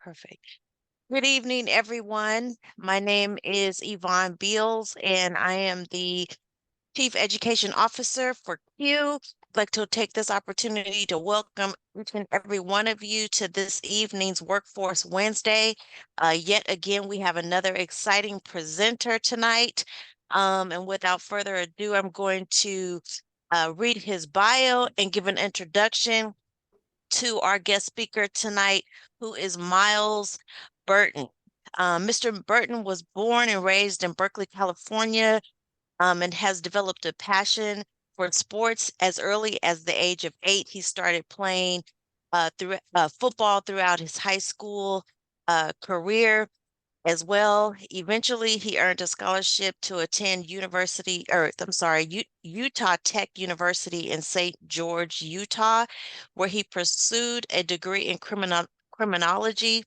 Perfect. Good evening, everyone. My name is Yvonne Beals, and I am the Chief Education Officer for Q. I'd like to take this opportunity to welcome each and every one of you to this evening's Workforce Wednesday. Yet again, we have another exciting presenter tonight. And without further ado, I'm going to read his bio and give an introduction to our guest speaker tonight, who is Myles Burton. Mr. Burton was born and raised in Berkeley, California, and has developed a passion for sports as early as the age of 8. He started playing football throughout his high school career as well. Eventually, he earned a scholarship to attend Utah Tech University in St. George, Utah, where he pursued a degree in criminology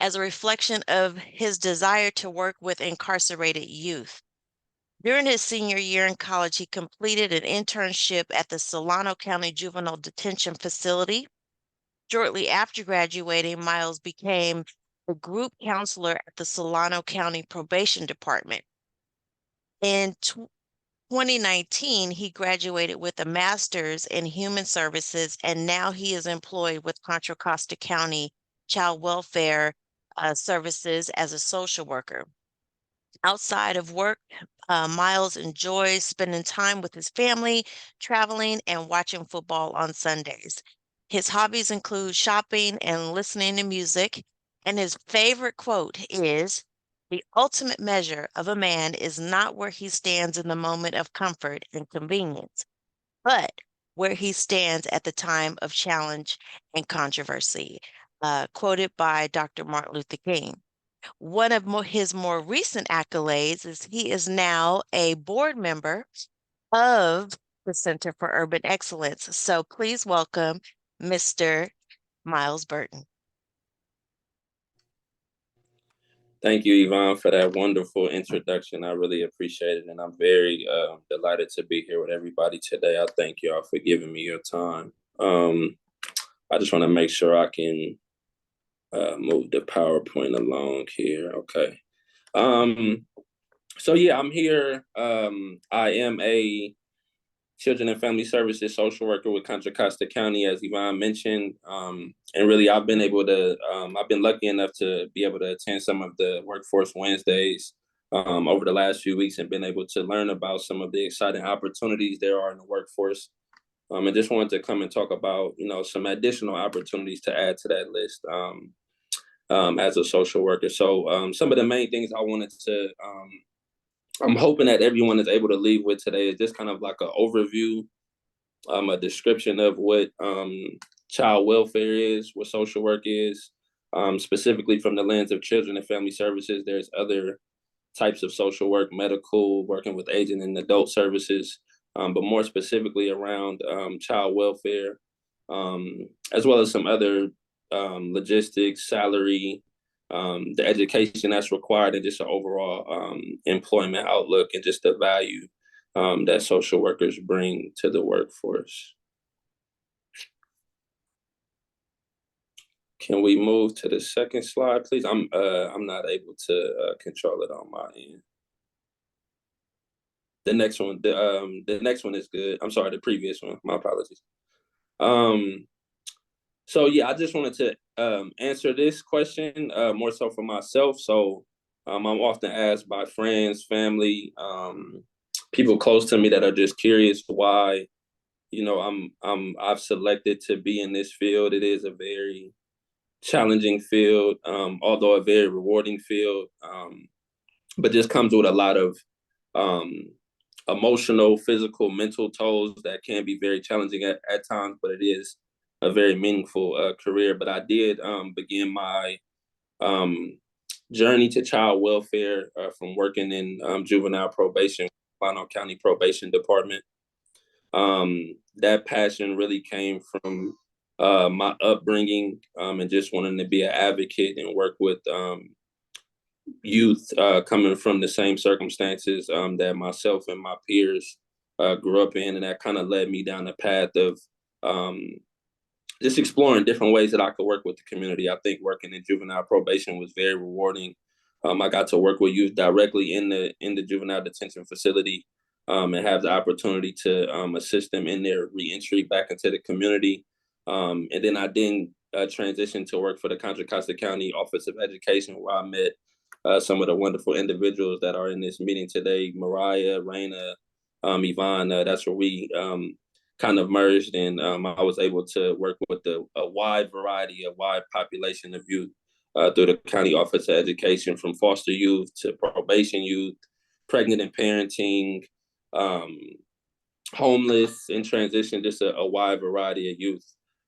as a reflection of his desire to work with incarcerated youth. During his senior year in college, he completed an internship at the Solano County Juvenile Detention Facility. Shortly after graduating, Myles became a group counselor at the Solano County Probation Department. In 2019, he graduated with a master's in human services, and now he is employed with Contra Costa County Child Welfare Services as a social worker. Outside of work, Myles enjoys spending time with his family, traveling, and watching football on Sundays. His hobbies include shopping and listening to music, and his favorite quote is, "The ultimate measure of a man is not where he stands in the moment of comfort and convenience, but where he stands at the time of challenge and controversy," quoted by Dr. Martin Luther King. One of his more recent accolades is he is now a board member of the Center for Urban Excellence. So please welcome Mr. Myles Burton. Thank you, Yvonne, for that wonderful introduction. I really appreciate it, and I'm very delighted to be here with everybody today. I thank y'all for giving me your time. I just want to make sure I can move the PowerPoint along here. Okay. So yeah, I'm here. I am a Children and Family Services social worker with Contra Costa County, as Yvonne mentioned. And really, I've been lucky enough to be able to attend some of the Workforce Wednesdays over the last few weeks and been able to learn about some of the exciting opportunities there are in the workforce. And just wanted to come and talk about, some additional opportunities to add to that list as a social worker. So some of the main things I wanted to I'm hoping that everyone is able to leave with today is just kind of like an overview, a description of what child welfare is, what social work is, specifically from the lens of children and family services. There's other types of social work, medical, working with aging and adult services, but more specifically around child welfare, as well as some other logistics, salary, the education that's required, and just an overall employment outlook and just the value that social workers bring to the workforce. Can we move to the second slide, please? I'm not able to control it on my end. The next one is good. I'm sorry, the previous one. My apologies. So yeah, I just wanted to answer this question more so for myself. So I'm often asked by friends, family, people close to me that are just curious why, I've selected to be in this field. It is a very challenging field, although a very rewarding field, but just comes with a lot of emotional, physical, mental tolls that can be very challenging at times, but it is a very meaningful career. But I did begin my journey to child welfare from working in juvenile probation, Solano County Probation Department. That passion really came from my upbringing and just wanting to be an advocate and work with youth coming from the same circumstances that myself and my peers grew up in. And that kind of led me down the path of just exploring different ways that I could work with the community. I think working in juvenile probation was very rewarding. I got to work with youth directly in the juvenile detention facility, and have the opportunity to assist them in their reentry back into the community. And then I then transitioned to work for the Contra Costa County Office of Education, where I met some of the wonderful individuals that are in this meeting today: Mariah, Raina, Yvonne. That's where we kind of merged, and I was able to work with a wide variety, a wide population of youth through the County Office of Education, from foster youth to probation youth, pregnant and parenting, um, homeless in transition, just a wide variety of youth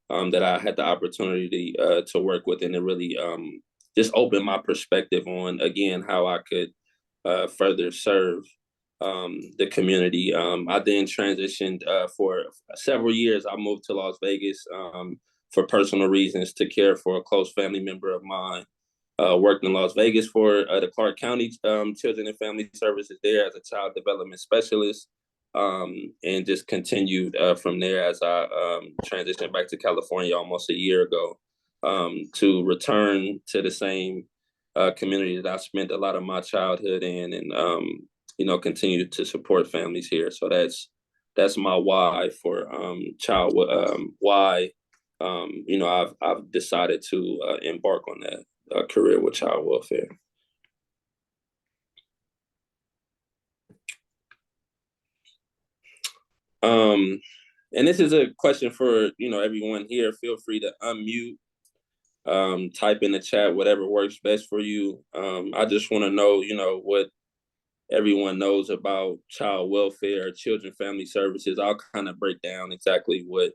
that I had the opportunity to work with, and it really just opened my perspective on, again, how I could further serve the community. I then transitioned for several years. I moved to Las Vegas for personal reasons to care for a close family member of mine. Worked in Las Vegas for the Clark County Children and Family Services there as a child development specialist, and just continued from there as I transitioned back to California almost a year ago, to return to the same community that I spent a lot of my childhood in, and continue to support families here. So that's my why for why I've decided to embark on that career with child welfare. Um, and this is a question for everyone here. Feel free to unmute, type in the chat whatever works best for you. I just want to know, what everyone knows about child welfare, children family services. I'll kind of break down exactly what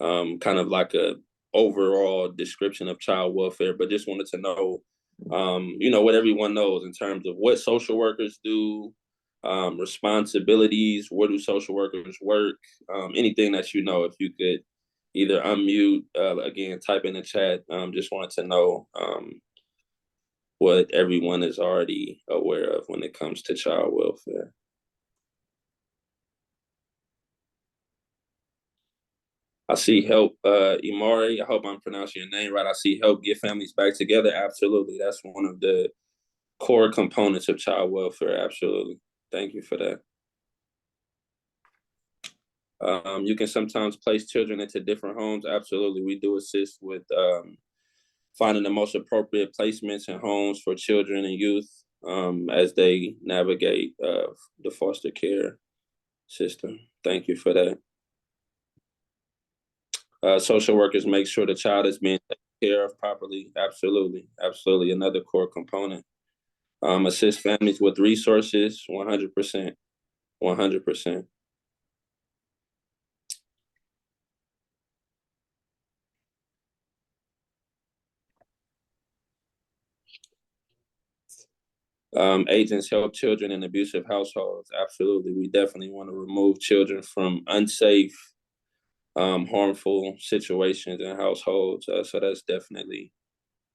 kind of like a overall description of child welfare, but just wanted to know, what everyone knows in terms of what social workers do, responsibilities, where do social workers work, anything that if you could either unmute, again, type in the chat. Just wanted to know what everyone is already aware of when it comes to child welfare. I see help, Imari. I hope I'm pronouncing your name right. I see help get families back together. Absolutely. That's one of the core components of child welfare. Absolutely. Thank you for that. You can sometimes place children into different homes. Absolutely. We do assist with finding the most appropriate placements and homes for children and youth as they navigate the foster care system. Thank you for that. Social workers make sure the child is being taken care of properly. Absolutely. Absolutely. Another core component. Assist families with resources. 100%. 100%. Agents help children in abusive households. Absolutely. We definitely want to remove children from unsafe, harmful situations in households. So that's definitely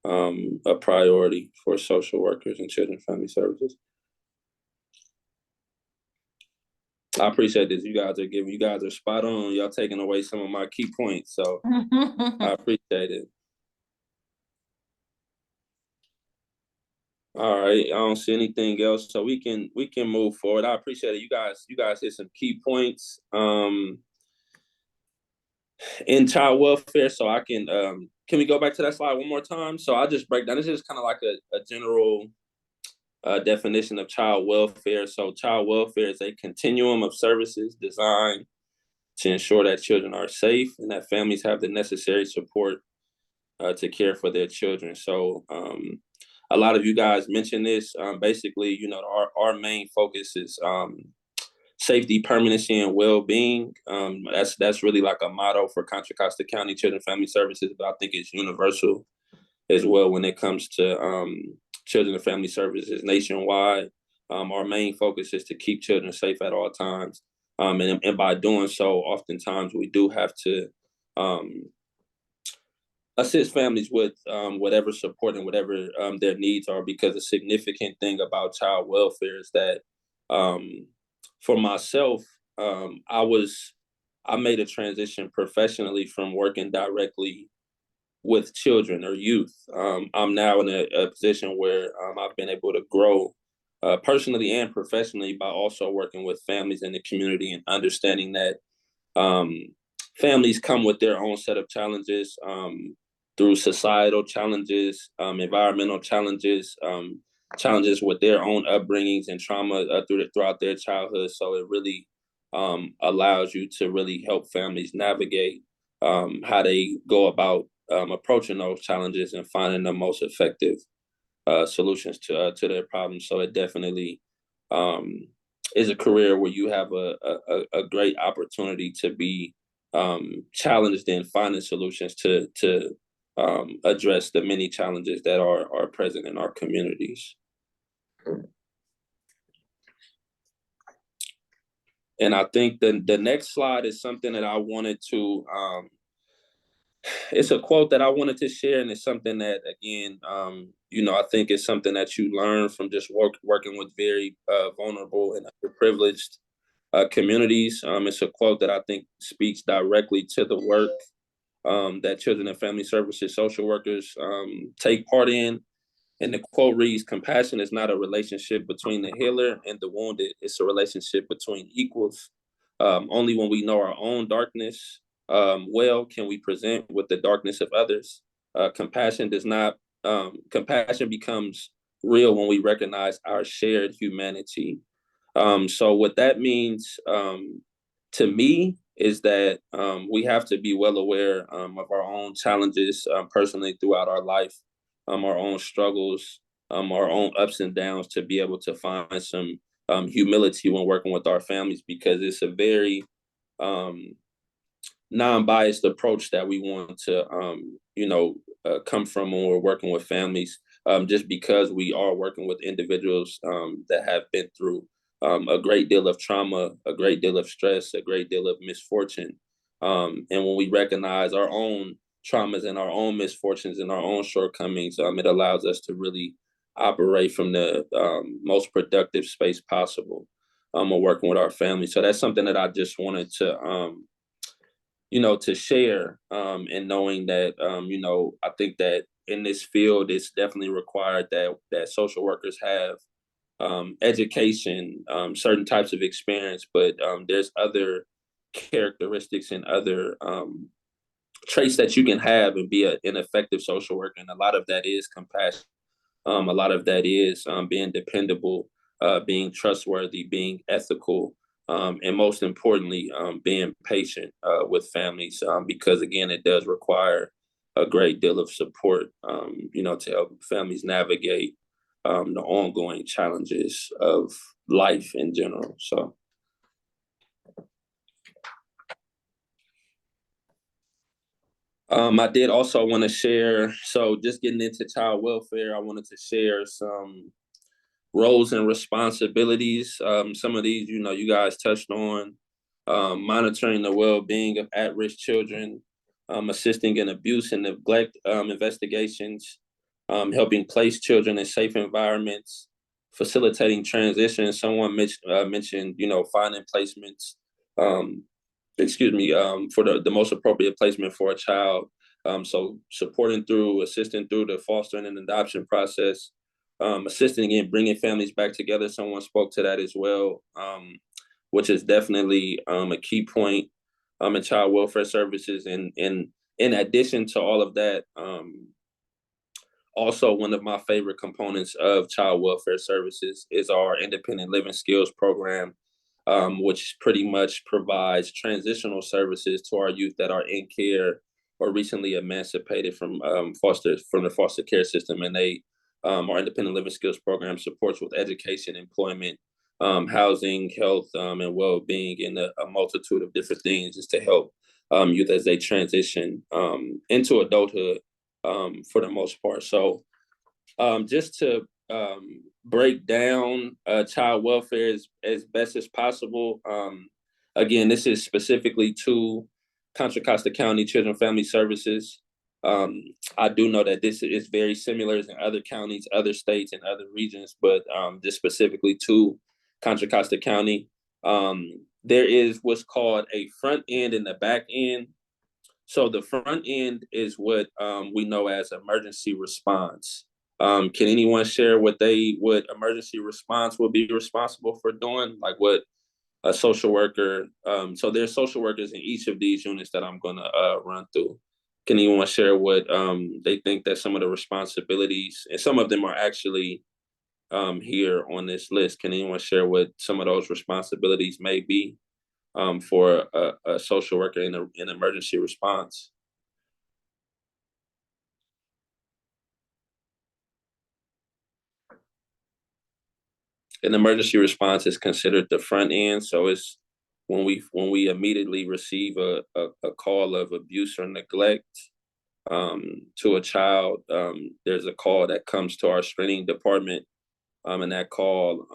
a priority for social workers and children family services. I appreciate this. You guys are spot on. Y'all taking away some of my key points. So I appreciate it. All right. I don't see anything else. So we can move forward. I appreciate it. You guys hit some key points in child welfare. So I can we go back to that slide one more time? So I'll just break down. This is kind of like a general definition of child welfare. So child welfare is a continuum of services designed to ensure that children are safe and that families have the necessary support to care for their children. So a lot of you guys mentioned this. Basically, our main focus is safety, permanency, and well-being. That's really like a motto for Contra Costa County Children Family Services, but I think it's universal as well when it comes to children and family services nationwide. Our main focus is to keep children safe at all times. And by doing so, oftentimes we do have to assist families with whatever support and whatever their needs are, because a significant thing about child welfare is that for myself, I was I made a transition professionally from working directly with children or youth. I'm now in a position where I've been able to grow personally and professionally by also working with families in the community and understanding that um, families come with their own set of challenges through societal challenges, environmental challenges, challenges with their own upbringings and trauma throughout their childhood. So it really allows you to really help families navigate how they go about approaching those challenges and finding the most effective solutions to their problems. So it definitely um, is a career where you have a great opportunity to be challenged in finding solutions to address the many challenges that are present in our communities. And I think the next slide is something that I wanted to it's a quote that I wanted to share, and it's something that, again, I think it's something that you learn from just working with very vulnerable and underprivileged communities. It's a quote that I think speaks directly to the work that children and family services social workers take part in. And the quote reads, "Compassion is not a relationship between the healer and the wounded. It's a relationship between equals. Only when we know our own darkness well can we present with the darkness of others. Compassion does not. Compassion becomes real when we recognize our shared humanity. So what that means to me is that we have to be well aware of our own challenges personally throughout our life, our own struggles, our own ups and downs, to be able to find some humility when working with our families, because it's a very um, non-biased approach that we want to, come from when we're working with families. Just because we are working with individuals that have been through a great deal of trauma, a great deal of stress, a great deal of misfortune, and when we recognize our own traumas and our own misfortunes and our own shortcomings, it allows us to really operate from the most productive space possible when working with our family. So that's something that I just wanted to share, and knowing that, I think that in this field, it's definitely required that social workers have education, certain types of experience, but there's other characteristics and other traits that you can have and be an effective social worker. And a lot of that is compassion. A lot of that is being dependable, being trustworthy, being ethical, and most importantly, being patient with families, because again, it does require a great deal of support, to help families navigate the ongoing challenges of life in general. So. I did also want to share, so just getting into child welfare, I wanted to share some roles and responsibilities. Some of these, you guys touched on, monitoring the well-being of at-risk children, assisting in abuse and neglect investigations, helping place children in safe environments, facilitating transition. Someone mentioned, finding placements, um, for the most appropriate placement for a child. So assisting through the fostering and adoption process, assisting in bringing families back together. Someone spoke to that as well, which is definitely a key point in child welfare services. And in addition to all of that, also one of my favorite components of child welfare services is our independent living skills program, which pretty much provides transitional services to our youth that are in care or recently emancipated from the foster care system. And our independent living skills program supports with education, employment, housing, health, and well-being, and a multitude of different things, just to help youth as they transition into adulthood, for the most part. So just to break down child welfare as best as possible. Again, this is specifically to Contra Costa County Children and Family Services. I do know that this is very similar in other counties, other states, and other regions, but just specifically to Contra Costa County. there is what's called a front end and a back end. So the front end is what we know as emergency response. Can anyone share what emergency response will be responsible for doing? Like what a social worker. So there's social workers in each of these units that I'm gonna run through. Can anyone share what they think that some of the responsibilities, and some of them are actually here on this list. Can anyone share what some of those responsibilities may be for a social worker in an emergency response? An emergency response is considered the front end, so it's when we immediately receive a call of abuse or neglect to a child. There's a call that comes to our screening department, and that call,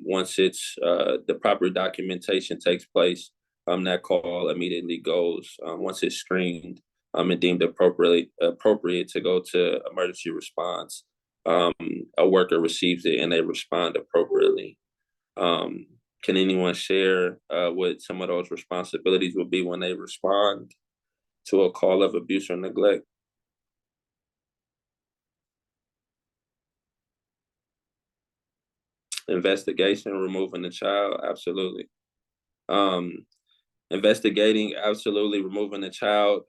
once it's the proper documentation takes place, that call immediately goes, once it's screened and deemed appropriate to go to emergency response. Um, a worker receives it and they respond appropriately. Um, can anyone share what some of those responsibilities will be when they respond to a call of abuse or neglect? Investigation, removing the child, absolutely. Um, Investigating, absolutely. Removing the child,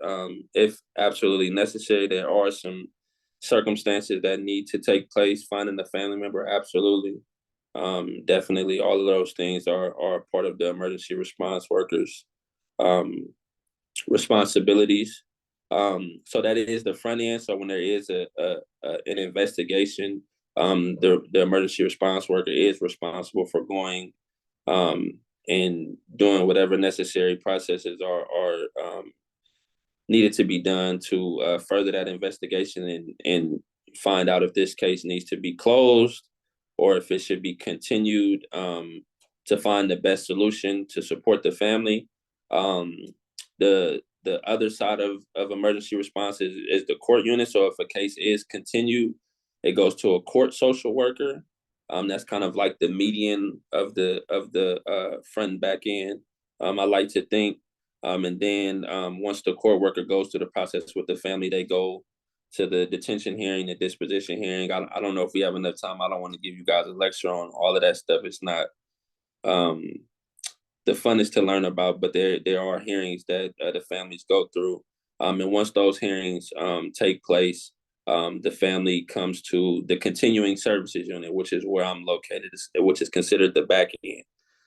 if absolutely necessary. There are some circumstances that need to take place. Finding the family member, absolutely. Definitely, all of those things are part of the emergency response workers' um, responsibilities. So that is the front end. So when there is an investigation, the emergency response worker is responsible for going um, and doing whatever necessary processes are needed to be done to further that investigation and find out if this case needs to be closed or if it should be continued, to find the best solution to support the family. Um, the other side of emergency response is the court unit. So if a case is continued, it goes to a court social worker. That's kind of like the median of the front and back end. I like to think, and then once the court worker goes through the process with the family, they go to the detention hearing, the disposition hearing. I don't know if we have enough time. I don't want to give you guys a lecture on all of that stuff. It's not um, the funnest to learn about, but there are hearings that the families go through. And once those hearings take place, the family comes to the continuing services unit, which is where I'm located, which is considered the back end.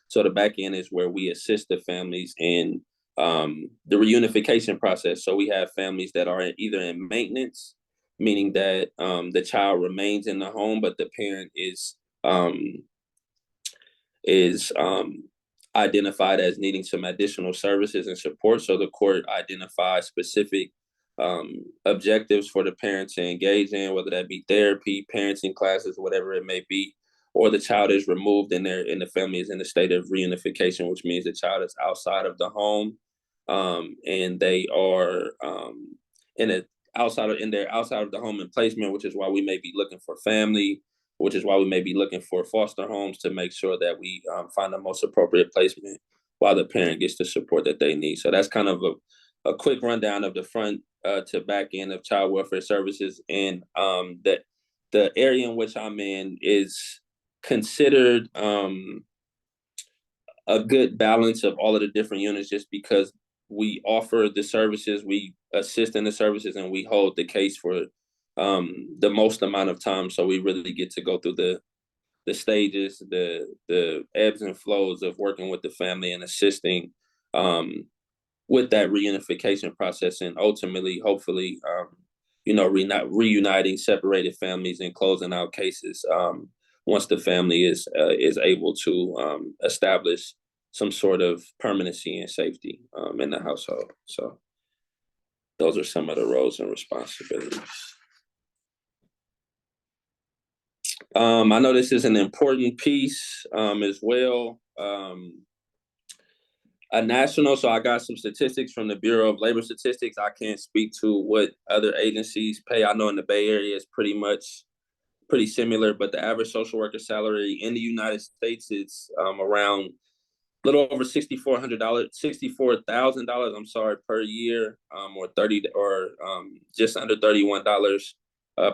So the back end is where we assist the families in the reunification process. So we have families that are either in maintenance, meaning that the child remains in the home, but the parent is identified as needing some additional services and support. So the court identifies specific objectives for the parent to engage in, whether that be therapy, parenting classes, whatever it may be, or the child is removed and the family is in a state of reunification, which means the child is outside of the home, and they are in a outside of the home and placement, which is why we may be looking for family, which is why we may be looking for foster homes to make sure that we find the most appropriate placement while the parent gets the support that they need. So that's kind of a quick rundown of the front to back end of child welfare services. And the area in which I'm in is considered a good balance of all of the different units just because we offer the services, we assist in the services, and we hold the case for the most amount of time. So we really get to go through the stages, the ebbs and flows of working with the family and assisting with that reunification process, and ultimately, hopefully, reuniting separated families and closing out cases once the family is able to establish some sort of permanency and safety in the household. So those are some of the roles and responsibilities. I know this is an important piece as well. A national, so I got some statistics from the Bureau of Labor Statistics. I can't speak to what other agencies pay. I know in the Bay Area it's pretty similar, but the average social worker salary in the United States is around little over $64,000. I'm sorry, per year, or 30 or just under $31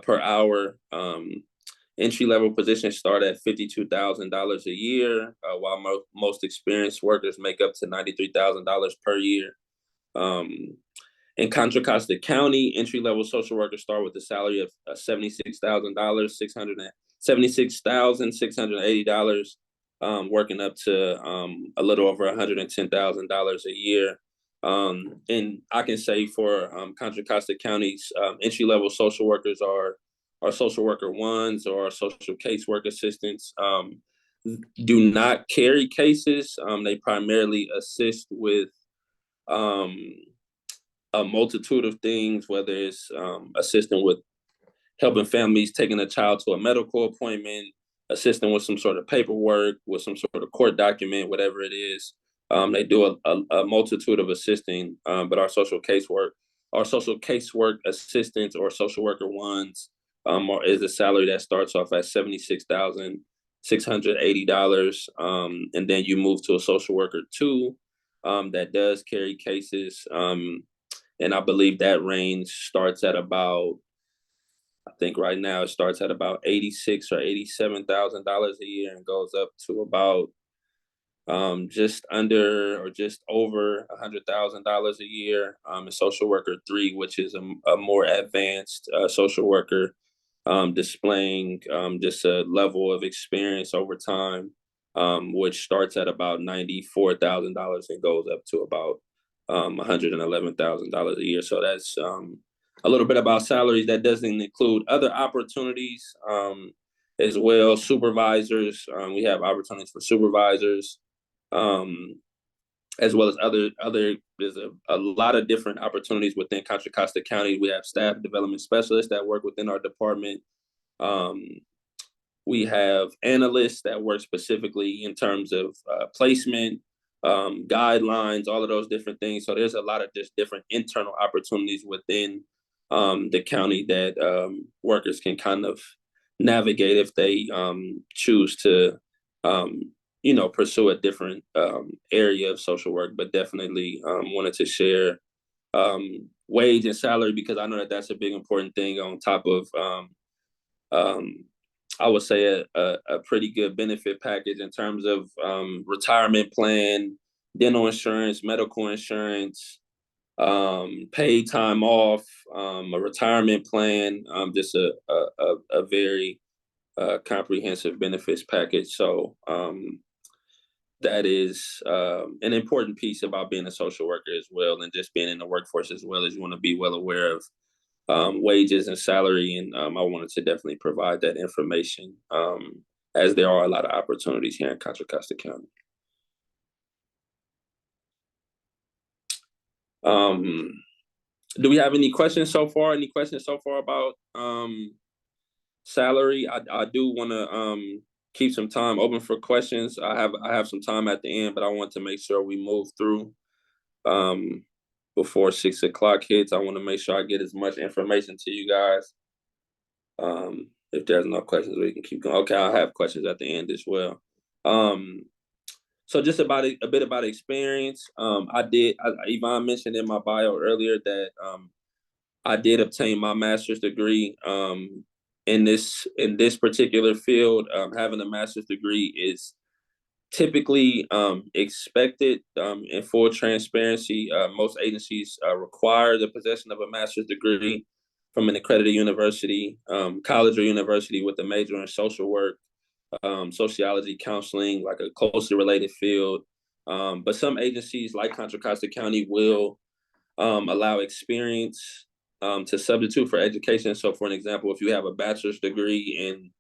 per hour. Entry level positions start at $52,000 a year, while most experienced workers make up to $93,000 per year. Um, in Contra Costa County, entry level social workers start with a salary of $76,000, $76,680, working up to a little over $110,000 a year. And I can say for Contra Costa County's entry level social workers are social worker ones or social casework assistants. Do not carry cases. They primarily assist with um, a multitude of things, whether it's assisting with helping families taking a child to a medical appointment, assisting with some sort of paperwork, with some sort of court document, whatever it is. They do a multitude of assisting, but our social casework assistants or social worker ones is a salary that starts off at $76,680, and then you move to a social worker two that does carry cases, and I believe that range starts at about, I think right now it starts at about 86 or $87,000 a year and goes up to about just under or just over $100,000 a year. And social worker three, which is a more advanced social worker, displaying just a level of experience over time, which starts at about $94,000 and goes up to about $111,000 a year. So that's a little bit about salaries. That doesn't include other opportunities as well. Supervisors, we have opportunities for supervisors, um, as well as other. There's a lot of different opportunities within Contra Costa County. We have staff development specialists that work within our department. Um, we have analysts that work specifically in terms of placement, guidelines, all of those different things. So there's a lot of just different internal opportunities within the county that workers can kind of navigate if they choose to, pursue a different area of social work. But definitely wanted to share wage and salary because I know that that's a big important thing on top of um, I would say a pretty good benefit package in terms of retirement plan, dental insurance, medical insurance, paid time off, a retirement plan, just a very comprehensive benefits package. So that is an important piece about being a social worker as well, and just being in the workforce as well, as you want to be well aware of wages and salary. And I wanted to definitely provide that information, as there are a lot of opportunities here in Contra Costa County. Do we have any questions so far? Any questions so far about salary? I do want to keep some time open for questions. I have some time at the end, but I want to make sure we move through before 6 o'clock hits. I want to make sure I get as much information to you guys. If there's no questions, we can keep going. Okay, I'll have questions at the end as well. So just about a bit about experience. Yvonne mentioned in my bio earlier that I did obtain my master's degree in this particular field. Having a master's degree is typically expected. In full transparency, most agencies require the possession of a master's degree from an accredited university, college or university with a major in social work, sociology, counseling, like a closely related field. But some agencies like Contra Costa County will allow experience to substitute for education. So for an example, if you have a bachelor's degree in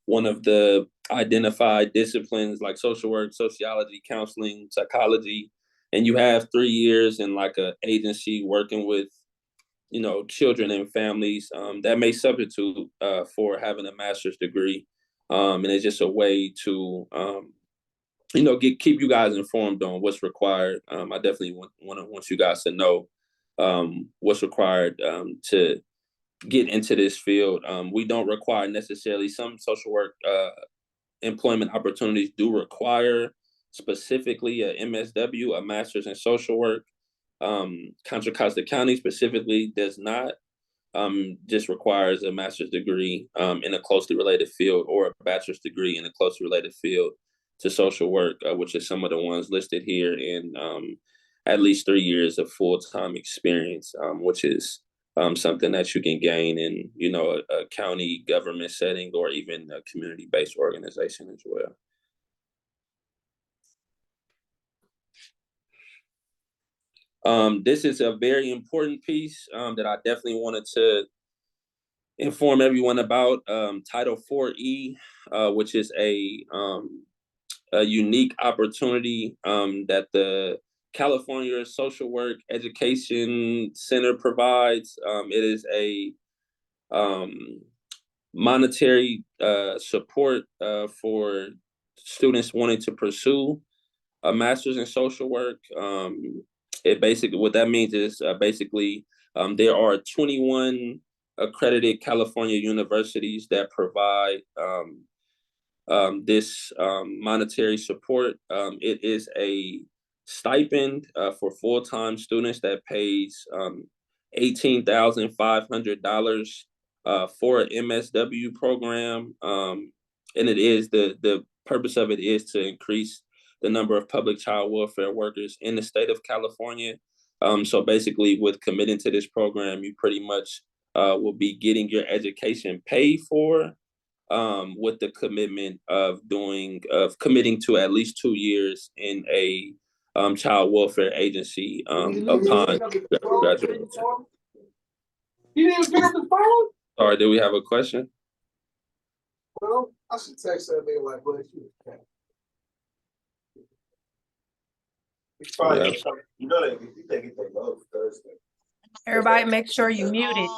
one of the identified disciplines like social work, sociology, counseling, psychology, and you have 3 years in like a agency working with, children and families, that may substitute for having a master's degree. And it's just a way to, keep you guys informed on what's required. I definitely want you guys to know what's required to get into this field. We don't require necessarily, some social work employment opportunities do require specifically a MSW, a Master's in Social Work. Contra Costa County specifically does not. Just requires a master's degree in a closely related field or a bachelor's degree in a closely related field to social work, which is some of the ones listed here, and at least 3 years of full-time experience, which is something that you can gain in, a county government setting or even a community-based organization as well. This is a very important piece that I definitely wanted to inform everyone about. Title 4E, which is a unique opportunity that the California Social Work Education Center provides. It is a monetary support for students wanting to pursue a master's in social work. It basically, what that means is basically there are 21 accredited California universities that provide this monetary support. It is a stipend for full-time students that pays $18,500 for an MSW program. And it is the purpose of it is to increase the number of public child welfare workers in the state of California. So basically, with committing to this program, you pretty much will be getting your education paid for, with the commitment of committing to at least 2 years in a child welfare agency upon graduation. You didn't pick up the phone? Sorry, do we have a question? Well, I should text that nigga like, but you know that you think it take over Thursday. Everybody make sure you mute it.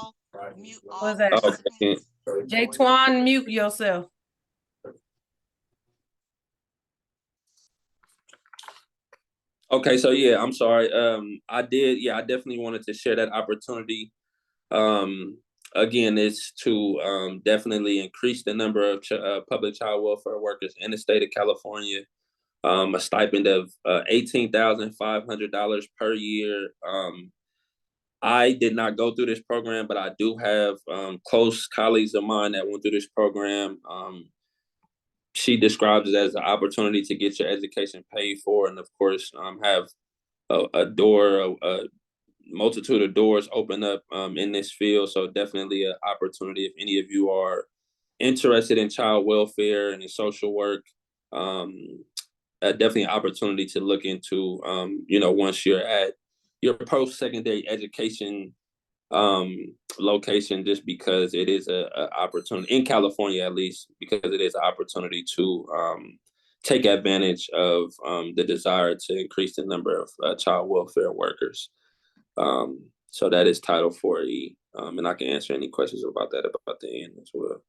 Mute What's that? Okay. Jay Twan, mute yourself. Okay, so yeah, I'm sorry. I definitely wanted to share that opportunity. Again, it's to definitely increase the number of public child welfare workers in the state of California. A stipend of $18,500 per year. I did not go through this program, but I do have close colleagues of mine that went through this program. She describes it as an opportunity to get your education paid for, and of course, have a multitude of doors open up in this field. So definitely an opportunity if any of you are interested in child welfare and in social work. Definitely an opportunity to look into, once you're at your post-secondary education location, just because it is a opportunity in California, at least, because it is an opportunity to take advantage of the desire to increase the number of child welfare workers. So that is Title 4E, and I can answer any questions about that about the end as well.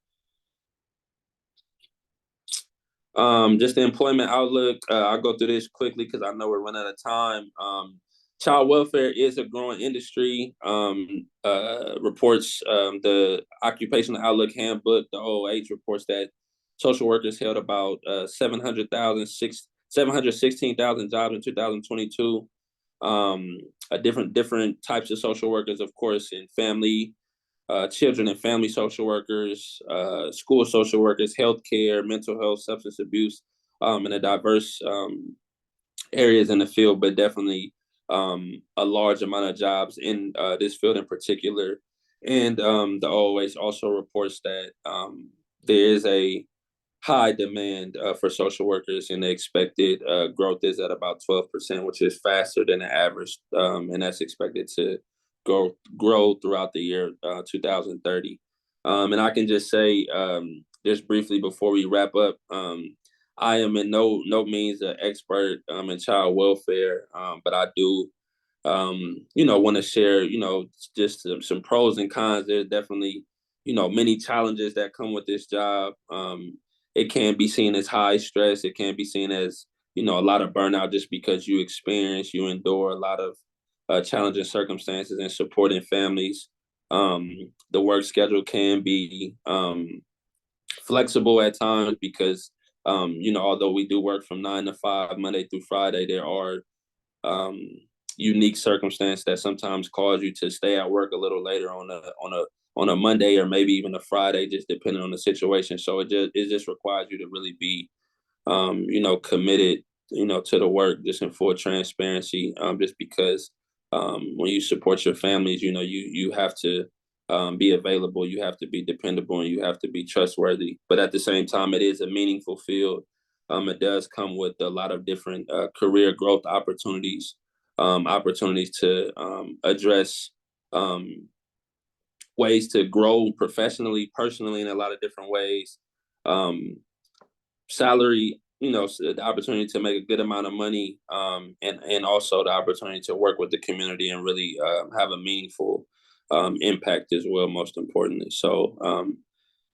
Just the employment outlook. I'll go through this quickly because I know we're running out of time. Child welfare is a growing industry. Reports the Occupational Outlook Handbook, the OOH, reports that social workers held about 716,000 jobs in 2022. Different types of social workers, of course, in family, children and family social workers, school social workers, healthcare, mental health, substance abuse, and a diverse areas in the field, but definitely a large amount of jobs in this field in particular. And the OOH also reports that there is a high demand for social workers, and the expected growth is at about 12%, which is faster than the average, and that's expected to grow throughout the year 2030. And I can just say, just briefly before we wrap up, I am in no means an expert in child welfare, but I do, want to share, just some pros and cons. There's definitely, many challenges that come with this job. It can be seen as high stress. It can be seen as, a lot of burnout, just because you endure a lot of challenging circumstances and supporting families. The work schedule can be flexible at times because although we do work from 9 to 5, Monday through Friday, there are um, unique circumstances that sometimes cause you to stay at work a little later on a Monday or maybe even a Friday, just depending on the situation. So it just requires you to really be committed, to the work, just in full transparency, just because when you support your families, you have to be available, you have to be dependable, and you have to be trustworthy. But at the same time, it is a meaningful field. It does come with a lot of different career growth opportunities, opportunities to address ways to grow professionally, personally, in a lot of different ways. Um, Salary, the opportunity to make a good amount of money, and also the opportunity to work with the community and really have a meaningful impact as well, most importantly. So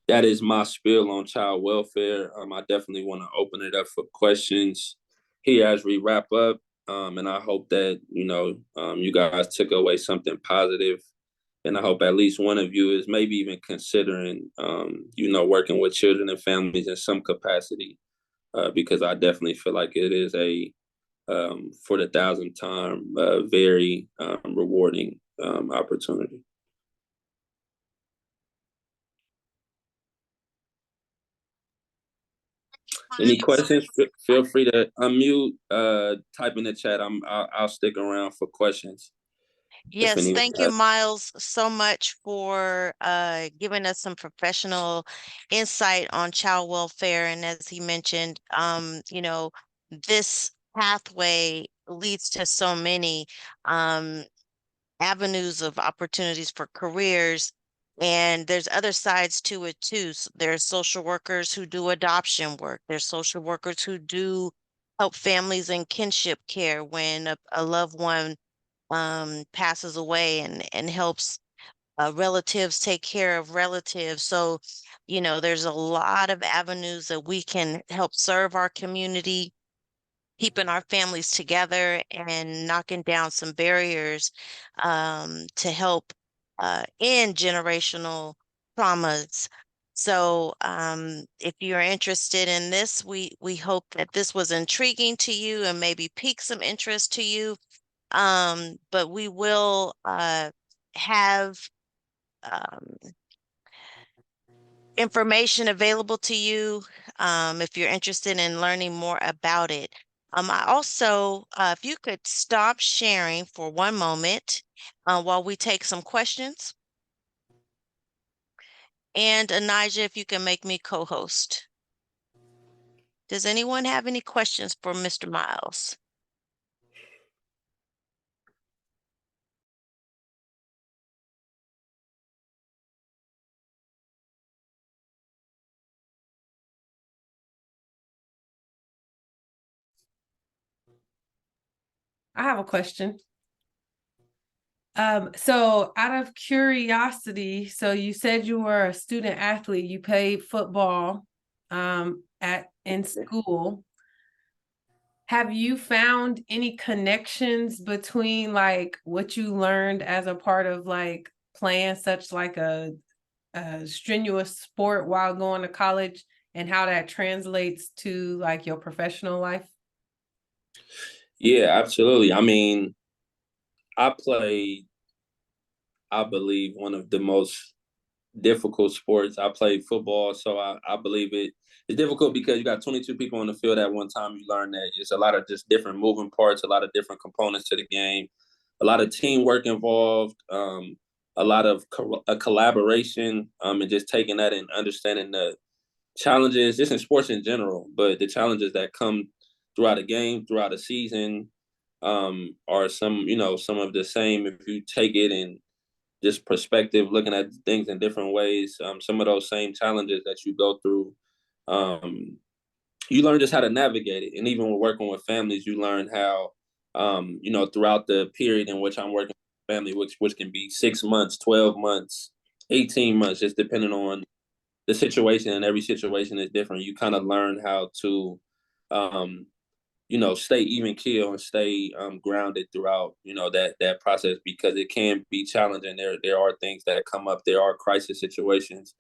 that is my spiel on child welfare. I definitely want to open it up for questions here as we wrap up. And I hope that, you guys took away something positive. And I hope at least one of you is maybe even considering, working with children and families in some capacity, because I definitely feel like it is for the thousandth time, very rewarding opportunity. Any questions? Feel free to unmute, type in the chat. I'll stick around for questions if Yes, anyone thank you, has. Myles, so much for giving us some professional insight on child welfare. And as he mentioned, this pathway leads to so many um, avenues of opportunities for careers. And there's other sides to it too. There's social workers who do adoption work. There's social workers who do help families in kinship care when a loved one passes away and helps relatives take care of relatives. So, there's a lot of avenues that we can help serve our community, keeping our families together and knocking down some barriers to help end generational traumas. So, if you're interested in this, we hope that this was intriguing to you and maybe pique some interest to you. But we will have um, information available to you if you're interested in learning more about it. I also, if you could stop sharing for one moment while we take some questions. And Anijah, if you can make me co-host. Does anyone have any questions for Mr. Myles? I have a question. So out of curiosity, so you said you were a student athlete, you played football in school. Have you found any connections between like what you learned as a part of like playing such like a strenuous sport while going to college and how that translates to like your professional life? Yeah, absolutely. I mean, I played, I believe, one of the most difficult sports. I played football, so I believe it's difficult because you got 22 people on the field at one time. You learn that it's a lot of just different moving parts, a lot of different components to the game, a lot of teamwork involved, a lot of collaboration, and just taking that and understanding the challenges, just in sports in general, but the challenges that come throughout a game, throughout a season, are some of the same if you take it in just perspective, looking at things in different ways. Some of those same challenges that you go through, um, you learn just how to navigate it. And even when working with families, you learn how, throughout the period in which I'm working with family, which can be 6 months, 12 months, 18 months, just depending on the situation, and every situation is different. You kind of learn how to, um, stay even keel and stay grounded throughout, that process, because it can be challenging. There are things that come up. There are crisis situations.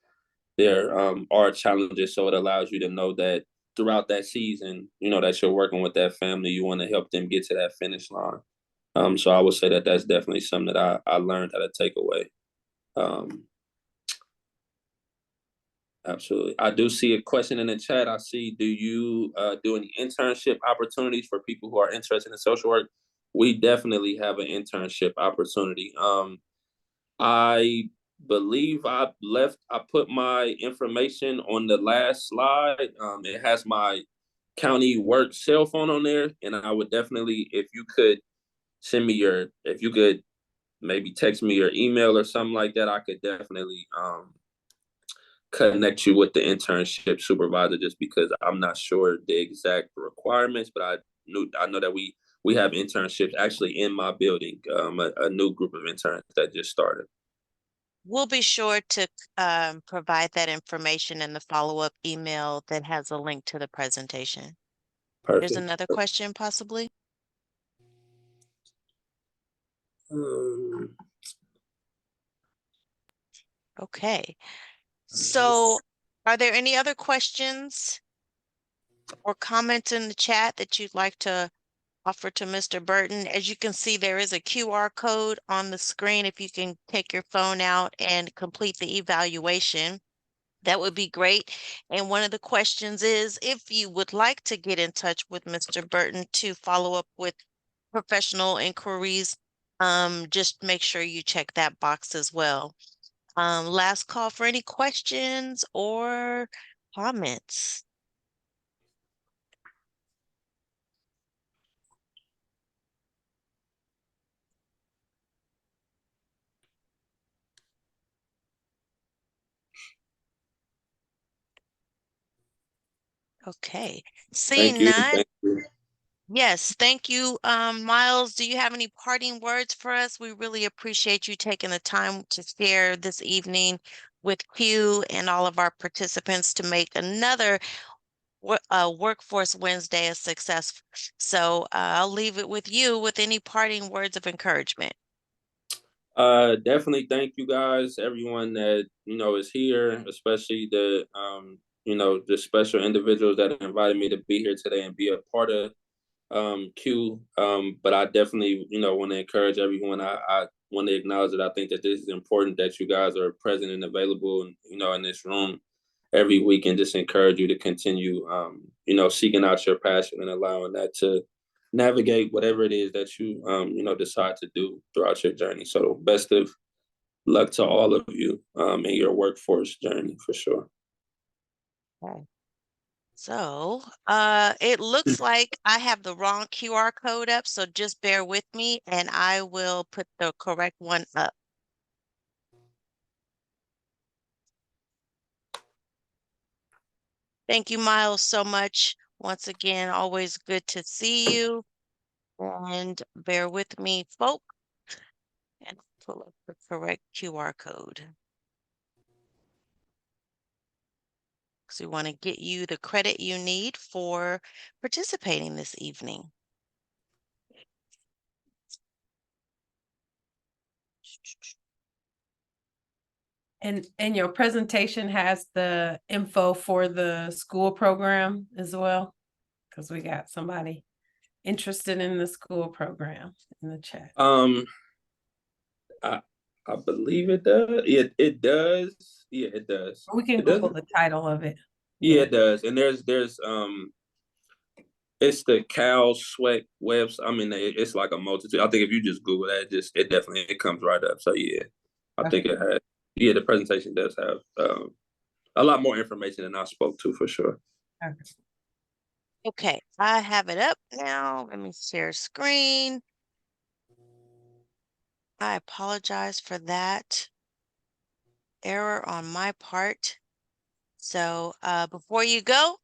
There are challenges. So it allows you to know that throughout that season, that you're working with that family, you want to help them get to that finish line. So I would say that that's definitely something that I learned how to take away. Absolutely. I do see a question in the chat. I see, do you do any internship opportunities for people who are interested in social work? We definitely have an internship opportunity. I believe I put my information on the last slide. It has my county work cell phone on there. And I would definitely, if you could maybe text me your email or something like that, I could definitely connect you with the internship supervisor, just because I'm not sure the exact requirements, but I know that we have internships actually in my building, a new group of interns that just started. We'll be sure to provide that information in the follow-up email that has a link to the presentation. There's Perfect. another question possibly. Okay. So are there any other questions or comments in the chat that you'd like to offer to Mr. Burton? As you can see, there is a QR code on the screen. If you can take your phone out and complete the evaluation, that would be great. And one of the questions is, if you would like to get in touch with Mr. Burton to follow up with professional inquiries, just make sure you check that box as well. Last call for any questions or comments. Okay, Thank seeing you. none. Thank you. Yes, thank you, Myles. Do you have any parting words for us? We really appreciate you taking the time to share this evening with Q and all of our participants to make another Workforce Wednesday a success. So I'll leave it with you with any parting words of encouragement. Definitely thank you guys, everyone that is here, especially the the special individuals that invited me to be here today and be a part of Q. But I definitely want to encourage everyone. I want to acknowledge that I think that this is important, that you guys are present and available, and in this room every week, and just encourage you to continue seeking out your passion and allowing that to navigate whatever it is that you decide to do throughout your journey. So best of luck to all of you in your workforce journey, for sure. Okay. So it looks like I have the wrong QR code up, so just bear with me and I will put the correct one up. Thank you, Myles, so much. Once again, always good to see you. And bear with me, folks, and pull up the correct QR code. Because we want to get you the credit you need for participating this evening. And your presentation has the info for the school program as well, because we got somebody interested in the school program in the chat. I believe it does. It does. Yeah, it does. We can Google the title of it. Yeah, it does. And there's it's the Cal Sweat webs. I mean, it's like a multitude. I think if you just Google that, it definitely comes right up. So yeah, I think it had. Yeah, the presentation does have a lot more information than I spoke to, for sure. Okay, I have it up now. Let me share screen. I apologize for that error on my part. So before you go,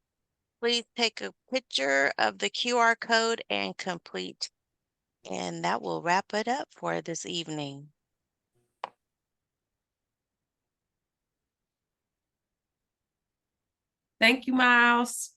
please take a picture of the QR code and complete. And that will wrap it up for this evening. Thank you, Myles.